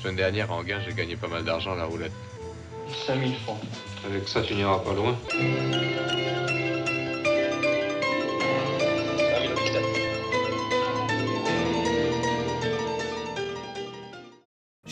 semaine dernière, en gain, j'ai gagné pas mal d'argent à la roulette. 5000 francs. Avec ça, tu n'iras pas loin.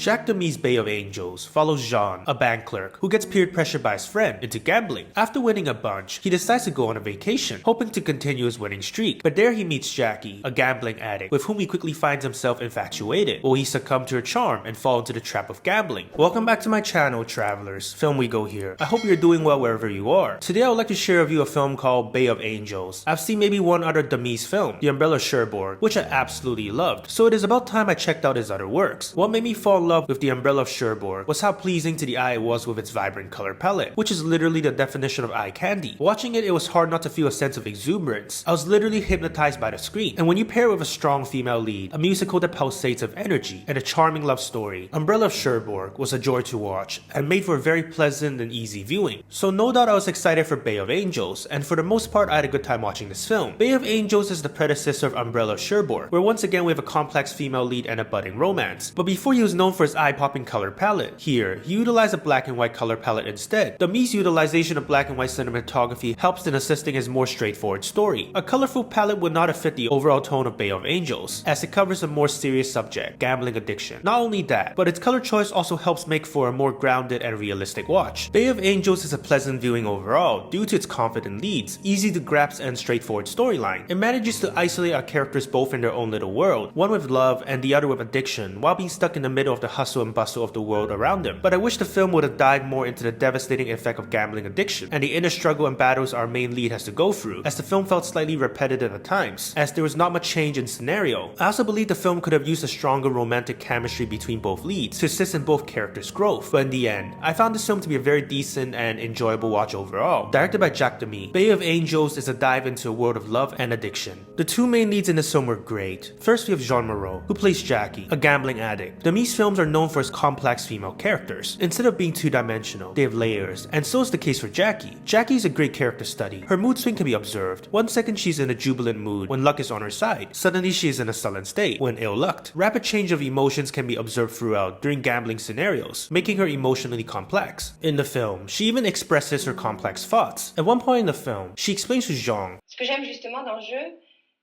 Jacques Demy's Bay of Angels follows Jean, a bank clerk, who gets peer pressured by his friend into gambling. After winning a bunch, he decides to go on a vacation, hoping to continue his winning streak. But there he meets Jackie, a gambling addict, with whom he quickly finds himself infatuated. Will he succumb to her charm and fall into the trap of gambling? Welcome back to my channel, travelers. Filmwego here. I hope you're doing well wherever you are. Today I would like to share with you a film called Bay of Angels. I've seen maybe one other Demy's film, The Umbrellas of Cherbourg, which I absolutely loved, so it is about time I checked out his other works. What made me fall in love with The Umbrella of Cherbourg was how pleasing to the eye it was with its vibrant color palette, which is literally the definition of eye candy. Watching it was hard not to feel a sense of exuberance. I was literally hypnotized by the screen, and when you pair it with a strong female lead, a musical that pulsates of energy, and a charming love story, Umbrella of Cherbourg was a joy to watch, and made for a very pleasant and easy viewing. So no doubt I was excited for Bay of Angels, and for the most part I had a good time watching this film. Bay of Angels is the predecessor of Umbrella of Cherbourg, where once again we have a complex female lead and a budding romance. But before he was known for his eye-popping color palette, here he utilized a black and white color palette instead. Demy's utilization of black and white cinematography helps in assisting his more straightforward story. A colorful palette would not have fit the overall tone of Bay of Angels, as it covers a more serious subject, gambling addiction. Not only that, but its color choice also helps make for a more grounded and realistic watch. Bay of Angels is a pleasant viewing overall due to its confident leads, easy to grasp and straightforward storyline. It manages to isolate our characters both in their own little world, one with love and the other with addiction, while being stuck in the middle of the hustle and bustle of the world around them. But I wish the film would have dived more into the devastating effect of gambling addiction and the inner struggle and battles our main lead has to go through, as the film felt slightly repetitive at times, as there was not much change in scenario. I also believe the film could have used a stronger romantic chemistry between both leads to assist in both characters' growth, but in the end, I found this film to be a very decent and enjoyable watch overall. Directed by Jacques Demy, Bay of Angels is a dive into a world of love and addiction. The two main leads in this film were great. First we have Jean, who plays Jackie, a gambling addict. Demy's films are known for its complex female characters. Instead of being two-dimensional, they have layers, and so is the case for Jackie. Jackie is a great character study. Her mood swing can be observed. One second she's in a jubilant mood when luck is on her side. Suddenly she is in a sullen state when ill-lucked. Rapid change of emotions can be observed throughout during gambling scenarios, making her emotionally complex. In the film, she even expresses her complex thoughts. At one point in the film, she explains to Jean, Ce que j'aime justement dans le jeu,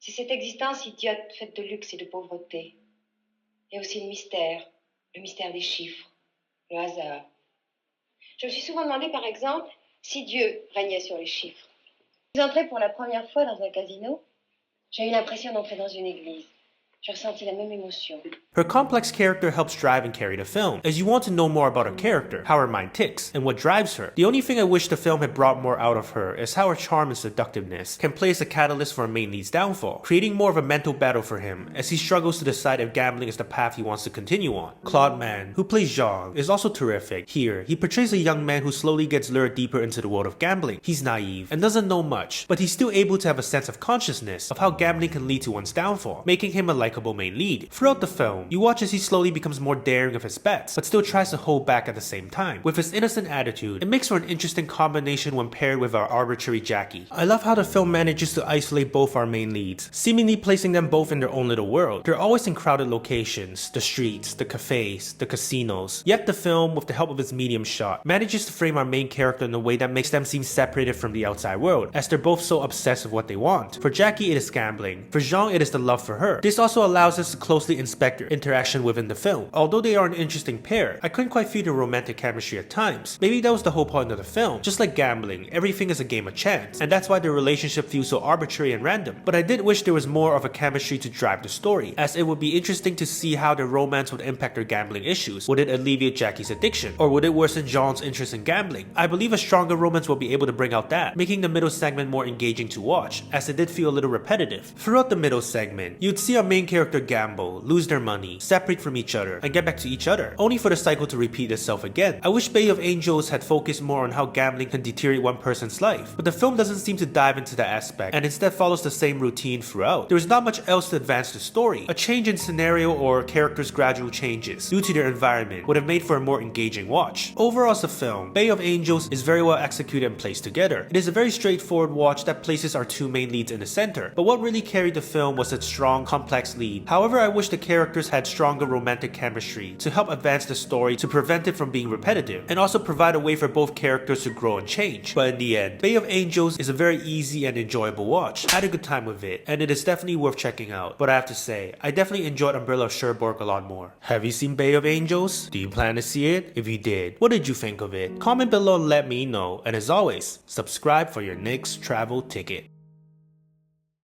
c'est cette existence idiote faite de luxe et de pauvreté. Et aussi le mystère des chiffres, le hasard. Je me suis souvent demandé, par exemple, si Dieu régnait sur les chiffres. Quand j'entrais pour la première fois dans un casino, j'ai eu l'impression d'entrer dans une église. J'ai ressenti la même émotion. Her complex character helps drive and carry the film, as you want to know more about her character, how her mind ticks, and what drives her. The only thing I wish the film had brought more out of her is how her charm and seductiveness can play as a catalyst for a main lead's downfall, creating more of a mental battle for him as he struggles to decide if gambling is the path he wants to continue on. Claude Mann, who plays Jacques, is also terrific. Here, he portrays a young man who slowly gets lured deeper into the world of gambling. He's naive and doesn't know much, but he's still able to have a sense of consciousness of how gambling can lead to one's downfall, making him a likable main lead. Throughout the film, you watch as he slowly becomes more daring of his bets, but still tries to hold back at the same time. With his innocent attitude, it makes for an interesting combination when paired with our arbitrary Jackie. I love how the film manages to isolate both our main leads, seemingly placing them both in their own little world. They're always in crowded locations, the streets, the cafes, the casinos. Yet the film, with the help of its medium shot, manages to frame our main character in a way that makes them seem separated from the outside world, as they're both so obsessed with what they want. For Jackie, it is gambling. For Jean, it is the love for her. This also allows us to closely inspect their interaction within the film. Although they are an interesting pair, I couldn't quite feel the romantic chemistry at times. Maybe that was the whole point of the film. Just like gambling, everything is a game of chance, and that's why their relationship feels so arbitrary and random. But I did wish there was more of a chemistry to drive the story, as it would be interesting to see how their romance would impact their gambling issues. Would it alleviate Jackie's addiction, or would it worsen Jean's interest in gambling? I believe a stronger romance will be able to bring out that, making the middle segment more engaging to watch, as it did feel a little repetitive. Throughout the middle segment, you'd see our main character gamble, lose their money, separate from each other, and get back to each other, only for the cycle to repeat itself again. I wish Bay of Angels had focused more on how gambling can deteriorate one person's life, but the film doesn't seem to dive into that aspect, and instead follows the same routine throughout. There is not much else to advance the story. A change in scenario or characters' gradual changes due to their environment would have made for a more engaging watch. Overall as a film, Bay of Angels is very well executed and placed together. It is a very straightforward watch that places our two main leads in the center, but what really carried the film was its strong, complex nice lead. However, I wish the characters had stronger romantic chemistry to help advance the story to prevent it from being repetitive, and also provide a way for both characters to grow and change. But in the end, Bay of Angels is a very easy and enjoyable watch. I had a good time with it, and it is definitely worth checking out. But I have to say, I definitely enjoyed Umbrella of Cherbourg a lot more. Have you seen Bay of Angels? Do you plan to see it? If you did, what did you think of it? Comment below and let me know, and as always, subscribe for your next travel ticket.